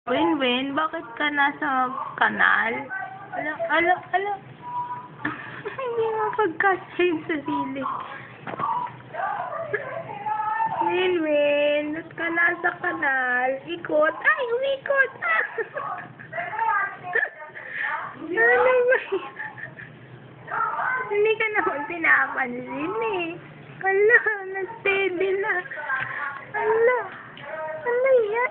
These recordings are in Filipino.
Winwin, bakit ka nasa kanal? Ala. Hindi mo pagkasya yung sarili. Winwin, ba't ka nasa kanal? Ikot. Ay, umikot. Ano ba yan? Hindi ka naman pinapansin eh. Ala, na-steady na. Ala yan?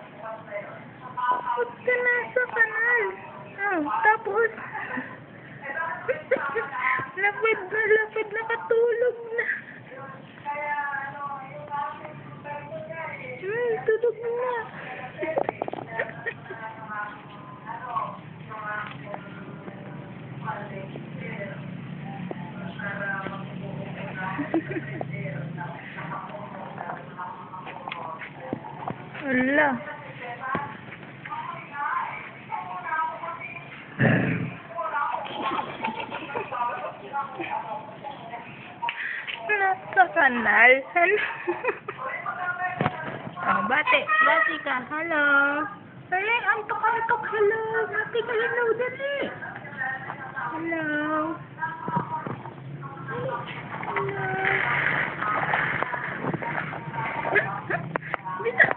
Ba't ka nasa kanal? Tapos, lapid na katulog na. Tulog na. Ala. Nasa kanal. Oh, bati ka. Hello. Ay, antok. Hello. Bati ka. Hello, dali. Hello. Hello.